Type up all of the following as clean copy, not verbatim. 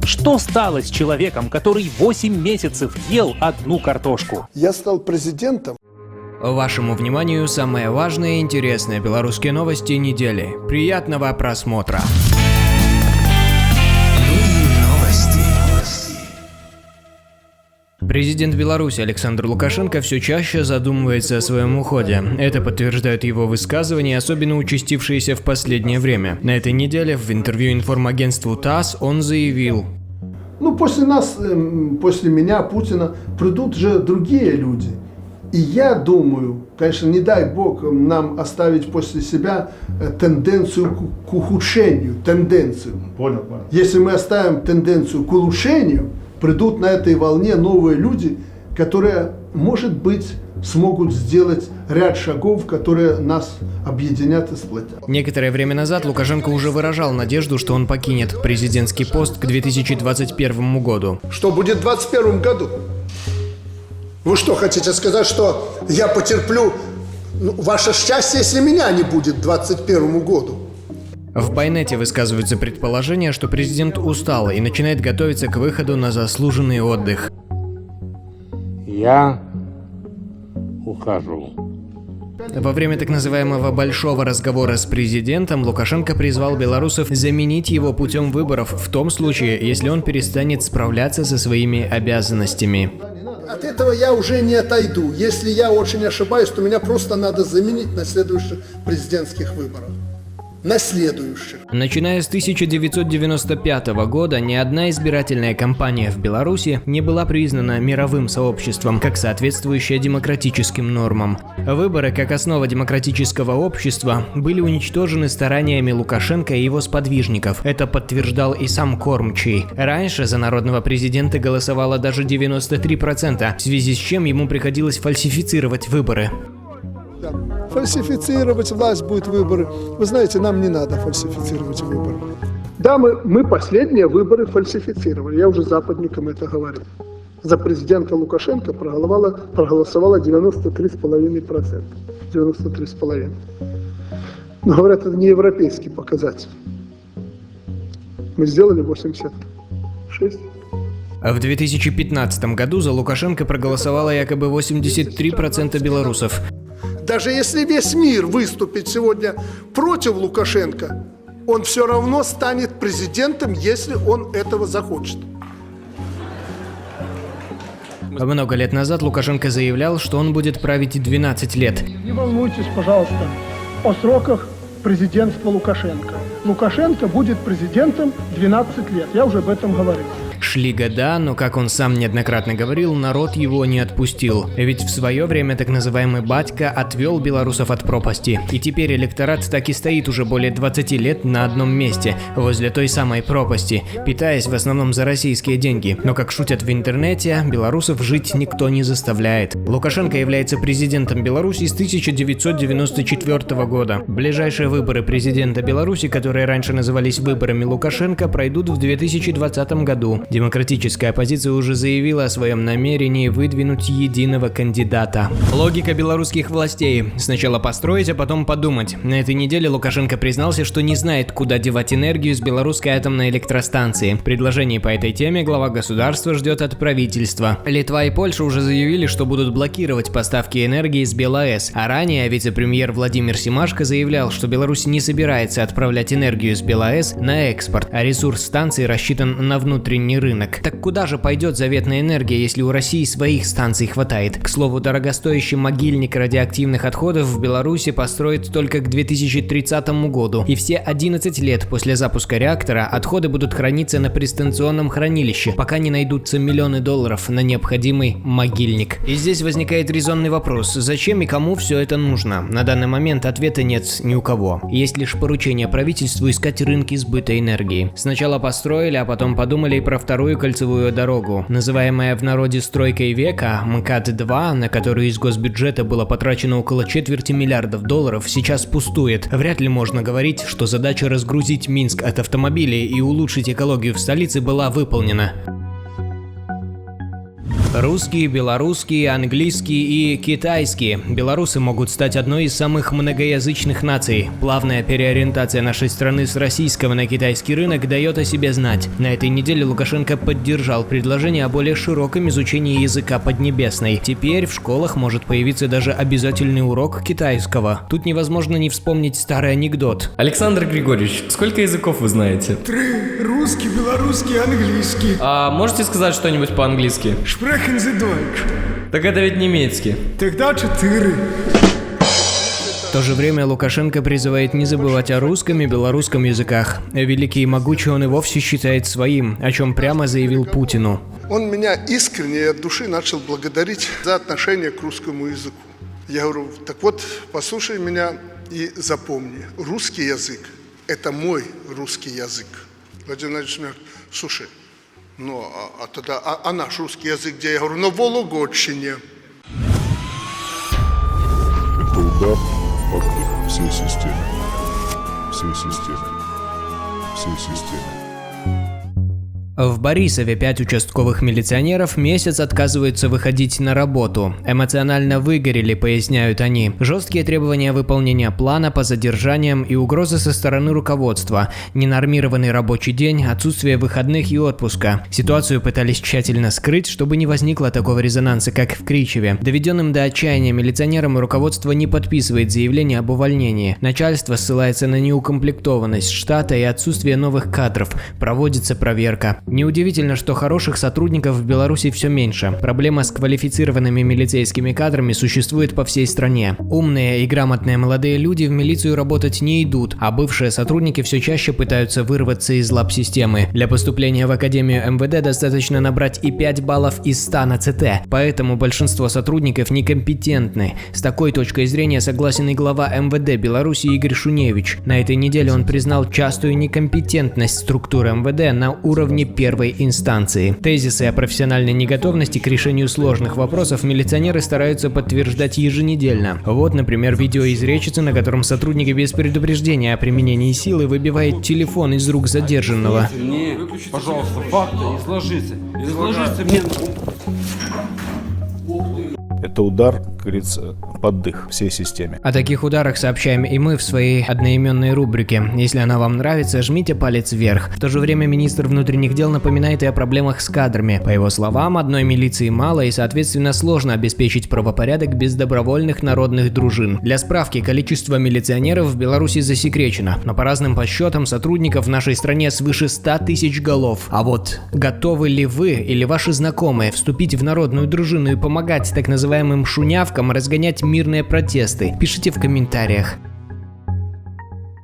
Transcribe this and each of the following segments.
Что стало с человеком, который 8 месяцев ел одну картошку? Я стал президентом. Вашему вниманию самые важные и интересные белорусские новости недели. Приятного просмотра! Президент Беларуси Александр Лукашенко все чаще задумывается о своем уходе. Это подтверждают его высказывания, особенно участившиеся в последнее время. На этой неделе в интервью информагентству ТАСС он заявил: После нас, после меня, Путина, придут же другие люди. И я думаю, конечно, не дай бог нам оставить после себя тенденцию к ухудшению, Понял. Если мы оставим тенденцию к улучшению, придут на этой волне новые люди, которые, может быть, смогут сделать ряд шагов, которые нас объединят и сплотят. Некоторое время назад Лукашенко уже выражал надежду, что он покинет президентский пост к 2021 году. Что будет в 2021 году? Вы что, хотите сказать, что я потерплю ваше счастье, если меня не будет к 2021 году? В Байнете высказываются предположения, что президент устал и начинает готовиться к выходу на заслуженный отдых. Я ухожу. Во время так называемого большого разговора с президентом Лукашенко призвал белорусов заменить его путем выборов в том случае, если он перестанет справляться со своими обязанностями. От этого я уже не отойду. Если я очень ошибаюсь, то меня просто надо заменить на следующих президентских выборах. На следующих. Начиная с 1995 года ни одна избирательная кампания в Беларуси не была признана мировым сообществом как соответствующая демократическим нормам. Выборы, как основа демократического общества, были уничтожены стараниями Лукашенко и его сподвижников. Это подтверждал и сам Кормчий. Раньше за народного президента голосовало даже 93%, в связи с чем ему приходилось фальсифицировать выборы. Фальсифицировать власть будет выборы. Вы знаете, нам не надо фальсифицировать выборы. Да, мы последние выборы фальсифицировали. Я уже западникам это говорил. За президента Лукашенко проголосовало 93,5%. 93,5%. Но говорят, это не европейский показатель. Мы сделали 86%. В 2015 году за Лукашенко проголосовало якобы 83% белорусов. Даже если весь мир выступит сегодня против Лукашенко, он все равно станет президентом, если он этого захочет. Много лет назад Лукашенко заявлял, что он будет править 12 лет. Не волнуйтесь, пожалуйста, о сроках президентства Лукашенко. Лукашенко будет президентом 12 лет, я уже об этом говорил. Шли года, но, как он сам неоднократно говорил, народ его не отпустил. Ведь в свое время так называемый батька отвел белорусов от пропасти. И теперь электорат так и стоит уже более 20 лет на одном месте, возле той самой пропасти, питаясь в основном за российские деньги. Но, как шутят в интернете, белорусов жить никто не заставляет. Лукашенко является президентом Беларуси с 1994 года. Ближайшие выборы президента Беларуси, которые раньше назывались выборами Лукашенко, пройдут в 2020 году. Демократическая оппозиция уже заявила о своем намерении выдвинуть единого кандидата. Логика белорусских властей: сначала построить, а потом подумать. На этой неделе Лукашенко признался, что не знает, куда девать энергию с белорусской атомной электростанции. Предложений по этой теме глава государства ждет от правительства. Литва и Польша уже заявили, что будут блокировать поставки энергии с БелАЭС. А ранее вице-премьер Владимир Семашко заявлял, что Беларусь не собирается отправлять энергию с БелАЭС на экспорт, а ресурс станции рассчитан на внутренний рынок. Так куда же пойдет заветная энергия, если у России своих станций хватает? К слову, дорогостоящий могильник радиоактивных отходов в Беларуси построят только к 2030 году. И все 11 лет после запуска реактора отходы будут храниться на пристанционном хранилище, пока не найдутся миллионы долларов на необходимый могильник. И здесь возникает резонный вопрос: зачем и кому все это нужно? На данный момент ответа нет ни у кого. Есть лишь поручение правительству искать рынки сбыта энергии. Сначала построили, а потом подумали и про вторую кольцевую дорогу, называемая в народе стройкой века, МКАД-2, на которую из госбюджета было потрачено около $250 миллиардов, сейчас пустует. Вряд ли можно говорить, что задача разгрузить Минск от автомобилей и улучшить экологию в столице была выполнена. Русский, белорусский, английский и китайский. Белорусы могут стать одной из самых многоязычных наций. Плавная переориентация нашей страны с российского на китайский рынок дает о себе знать. На этой неделе Лукашенко поддержал предложение о более широком изучении языка Поднебесной. Теперь в школах может появиться даже обязательный урок китайского. Тут невозможно не вспомнить старый анекдот. Александр Григорьевич, сколько языков вы знаете? 3. Русский, белорусский, английский. А можете сказать что-нибудь по-английски? Sprechen Sie Deutsch. Так это ведь немецкий. Тогда 4. В то же время Лукашенко призывает не забывать о русском и белорусском языках. Великий и могучий он и вовсе считает своим, о чем прямо заявил Путину. Он меня искренне и от души начал благодарить за отношение к русскому языку. Я говорю, так вот, послушай меня и запомни, русский язык – это мой русский язык. Владимир Владимирович мне говорит, слушай, ну, тогда, наш русский язык где? Я говорю, на Вологодщине. Это удар под дых всей системы. Всей системы. Всей системы. В Борисове 5 участковых милиционеров месяц отказываются выходить на работу. Эмоционально выгорели, поясняют они. Жесткие требования выполнения плана по задержаниям и угрозы со стороны руководства. Ненормированный рабочий день, отсутствие выходных и отпуска. Ситуацию пытались тщательно скрыть, чтобы не возникло такого резонанса, как в Кричеве. Доведенным до отчаяния милиционерам руководство не подписывает заявление об увольнении. Начальство ссылается на неукомплектованность штата и отсутствие новых кадров. Проводится проверка. Неудивительно, что хороших сотрудников в Беларуси все меньше. Проблема с квалифицированными милицейскими кадрами существует по всей стране. Умные и грамотные молодые люди в милицию работать не идут, а бывшие сотрудники все чаще пытаются вырваться из лап системы. Для поступления в Академию МВД достаточно набрать и 5 баллов из 100 на ЦТ, поэтому большинство сотрудников некомпетентны. С такой точкой зрения согласен и глава МВД Беларуси Игорь Шуневич. На этой неделе он признал частую некомпетентность структуры МВД на уровне первой инстанции. Тезисы о профессиональной неготовности к решению сложных вопросов милиционеры стараются подтверждать еженедельно. Вот, например, видео из Речицы, на котором сотрудник без предупреждения о применении силы выбивает телефон из рук задержанного. Мне, пожалуйста, факты изложите. Изложите мне. Это удар, как говорится, под дых всей системе. О таких ударах сообщаем и мы в своей одноименной рубрике. Если она вам нравится, жмите палец вверх. В то же время министр внутренних дел напоминает и о проблемах с кадрами. По его словам, одной милиции мало и, соответственно, сложно обеспечить правопорядок без добровольных народных дружин. Для справки, количество милиционеров в Беларуси засекречено, но по разным подсчетам сотрудников в нашей стране свыше 100 тысяч голов. А вот готовы ли вы или ваши знакомые вступить в народную дружину и помогать так называемым шунявкам разгонять мирные протесты? Пишите в комментариях.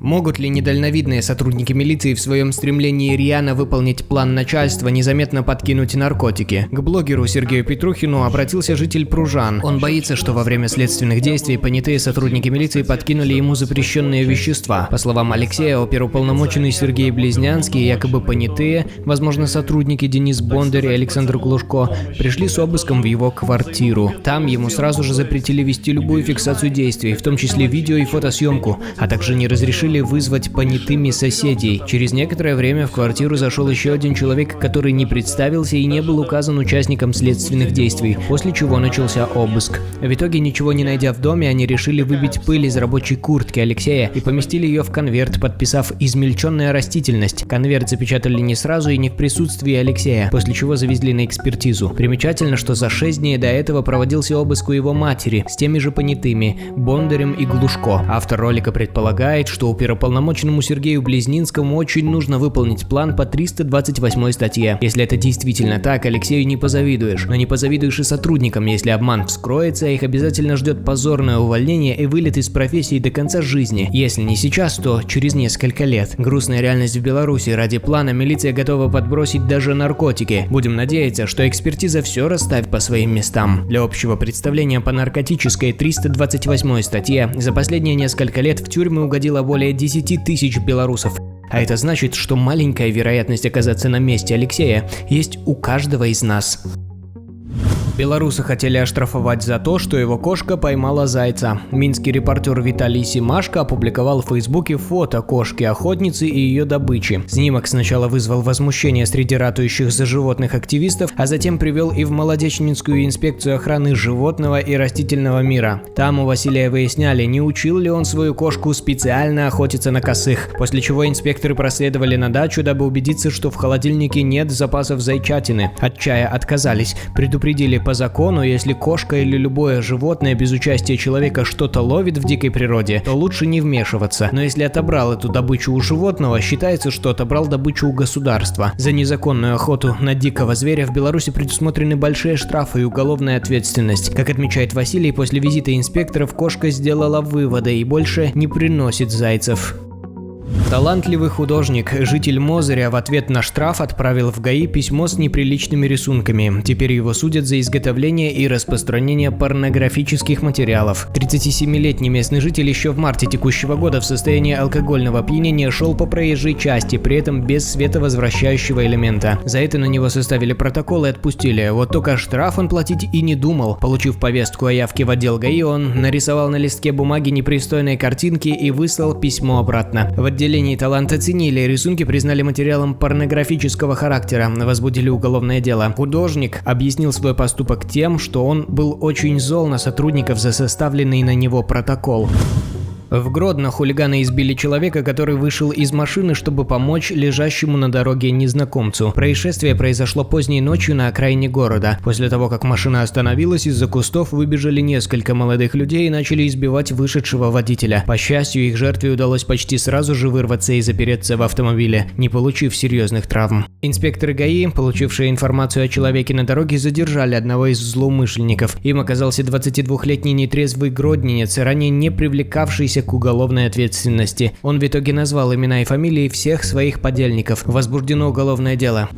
Могут ли недальновидные сотрудники милиции в своем стремлении рьяно выполнить план начальства незаметно подкинуть наркотики? К блогеру Сергею Петрухину обратился житель Пружан. Он боится, что во время следственных действий понятые сотрудники милиции подкинули ему запрещенные вещества. По словам Алексея, оперуполномоченный Сергей Близнянский и якобы понятые, возможно, сотрудники Денис Бондарь и Александр Глушко, пришли с обыском в его квартиру. Там ему сразу же запретили вести любую фиксацию действий, в том числе видео и фотосъемку, а также не разрешили вызвать понятыми соседей. Через некоторое время в квартиру зашел еще один человек, который не представился и не был указан участником следственных действий, после чего начался обыск. В итоге, ничего не найдя в доме, они решили выбить пыль из рабочей куртки Алексея и поместили ее в конверт, подписав «измельченная растительность». Конверт запечатали не сразу и не в присутствии Алексея, после чего завезли на экспертизу. Примечательно, что за 6 дней до этого проводился обыск у его матери с теми же понятыми – Бондарем и Глушко. Автор ролика предполагает, что оперуполномоченному Сергею Близнинскому очень нужно выполнить план по 328 статье. Если это действительно так, Алексею не позавидуешь. Но не позавидуешь и сотрудникам, если обман вскроется, их обязательно ждет позорное увольнение и вылет из профессии до конца жизни. Если не сейчас, то через несколько лет. Грустная реальность в Беларуси. Ради плана милиция готова подбросить даже наркотики. Будем надеяться, что экспертиза все расставит по своим местам. Для общего представления, по наркотической 328 статье за последние несколько лет в тюрьмы угодило более 10 тысяч белорусов. А это значит, что маленькая вероятность оказаться на месте Алексея есть у каждого из нас. Белорусы хотели оштрафовать за то, что его кошка поймала зайца. Минский репортер Виталий Симашко опубликовал в Фейсбуке фото кошки-охотницы и ее добычи. Снимок сначала вызвал возмущение среди ратующих за животных активистов, а затем привел и в Молодечнинскую инспекцию охраны животного и растительного мира. Там у Василия выясняли, не учил ли он свою кошку специально охотиться на косых, после чего инспекторы проследовали на дачу, дабы убедиться, что в холодильнике нет запасов зайчатины. От чая отказались, предупредили по закону, если кошка или любое животное без участия человека что-то ловит в дикой природе, то лучше не вмешиваться. Но если отобрал эту добычу у животного, считается, что отобрал добычу у государства. За незаконную охоту на дикого зверя в Беларуси предусмотрены большие штрафы и уголовная ответственность. Как отмечает Василий, после визита инспекторов кошка сделала выводы и больше не приносит зайцев. Талантливый художник, житель Мозыря, в ответ на штраф отправил в ГАИ письмо с неприличными рисунками. Теперь его судят за изготовление и распространение порнографических материалов. 37-летний местный житель еще в марте текущего года в состоянии алкогольного опьянения шел по проезжей части, при этом без световозвращающего элемента. За это на него составили протокол и отпустили. Вот только штраф он платить и не думал. Получив повестку о явке в отдел ГАИ, он нарисовал на листке бумаги непристойные картинки и выслал письмо обратно. В отделении талант оценили, рисунки признали материалом порнографического характера, возбудили уголовное дело. Художник объяснил свой поступок тем, что он был очень зол на сотрудников за составленный на него протокол. В Гродно хулиганы избили человека, который вышел из машины, чтобы помочь лежащему на дороге незнакомцу. Происшествие произошло поздней ночью на окраине города. После того, как машина остановилась, из-за кустов выбежали несколько молодых людей и начали избивать вышедшего водителя. По счастью, их жертве удалось почти сразу же вырваться и запереться в автомобиле, не получив серьезных травм. Инспекторы ГАИ, получившие информацию о человеке на дороге, задержали одного из злоумышленников. Им оказался 22-летний нетрезвый гродненец, ранее не привлекавшийся к уголовной ответственности. Он в итоге назвал имена и фамилии всех своих подельников. Возбуждено уголовное дело.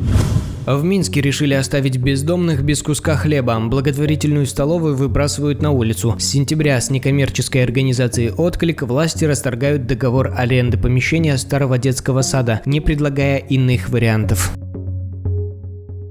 В Минске решили оставить бездомных без куска хлеба. Благотворительную столовую выбрасывают на улицу. С сентября с некоммерческой организацией «Отклик» власти расторгают договор аренды помещения старого детского сада, не предлагая иных вариантов.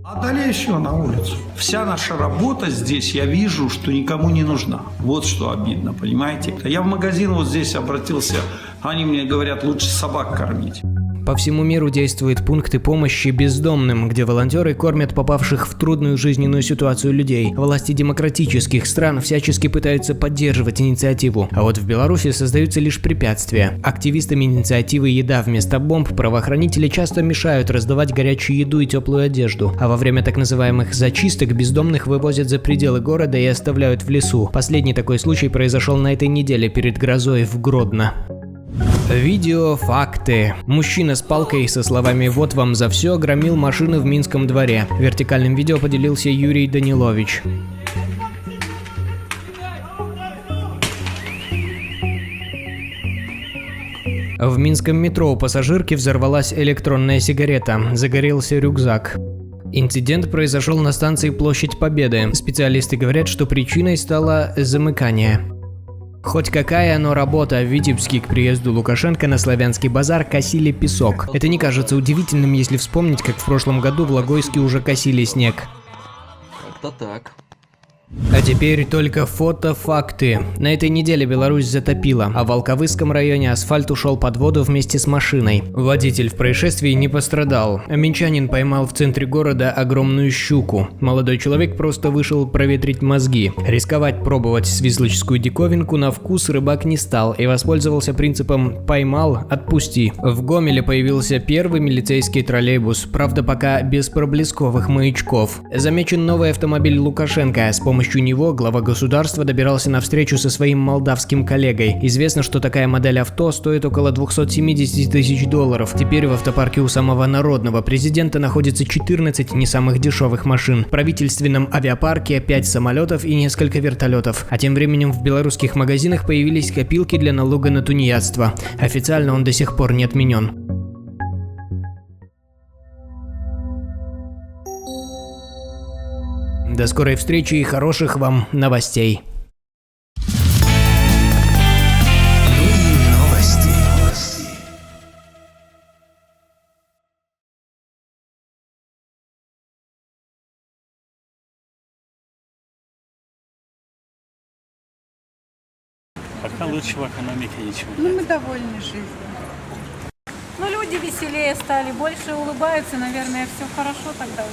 Отдали еще на улицу. Вся наша работа здесь, я вижу, что никому не нужна. Вот что обидно, понимаете? Я в магазин вот здесь обратился, они мне говорят, лучше собак кормить. По всему миру действуют пункты помощи бездомным, где волонтеры кормят попавших в трудную жизненную ситуацию людей. Власти демократических стран всячески пытаются поддерживать инициативу, а вот в Беларуси создаются лишь препятствия. Активистам инициативы «Еда вместо бомб» правоохранители часто мешают раздавать горячую еду и теплую одежду, а во время так называемых зачисток бездомных вывозят за пределы города и оставляют в лесу. Последний такой случай произошел на этой неделе перед грозой в Гродно. Видео факты. Мужчина с палкой со словами «Вот вам за все» громил машины в Минском дворе. Вертикальным видео поделился Юрий Данилович. В минском метро у пассажирки взорвалась электронная сигарета, загорелся рюкзак. Инцидент произошел на станции Площадь Победы. Специалисты говорят, что причиной стало замыкание. Хоть какая, но работа. В Витебске к приезду Лукашенко на Славянский базар косили песок. Это не кажется удивительным, если вспомнить, как в прошлом году в Логойске уже косили снег. Как-то так. А теперь только фото-факты. На этой неделе Беларусь затопила, а в Волковыском районе асфальт ушел под воду вместе с машиной. Водитель в происшествии не пострадал. Минчанин поймал в центре города огромную щуку. Молодой человек просто вышел проветрить мозги. Рисковать пробовать свислочскую диковинку на вкус рыбак не стал и воспользовался принципом «поймал, отпусти». В Гомеле появился первый милицейский троллейбус, правда пока без проблесковых маячков. Замечен новый автомобиль Лукашенко. С помощью него глава государства добирался на встречу со своим молдавским коллегой. Известно, что такая модель авто стоит около 270 тысяч долларов. Теперь в автопарке у самого народного президента находится 14 не самых дешевых машин. В правительственном авиапарке 5 самолетов и несколько вертолетов. А тем временем в белорусских магазинах появились копилки для налога на тунеядство. Официально он до сих пор не отменен. До скорой встречи и хороших вам новостей. Пока лучше в экономике ничего. Ну, мы довольны жизнью. Ну, люди веселее стали, больше улыбаются, наверное, все хорошо тогда.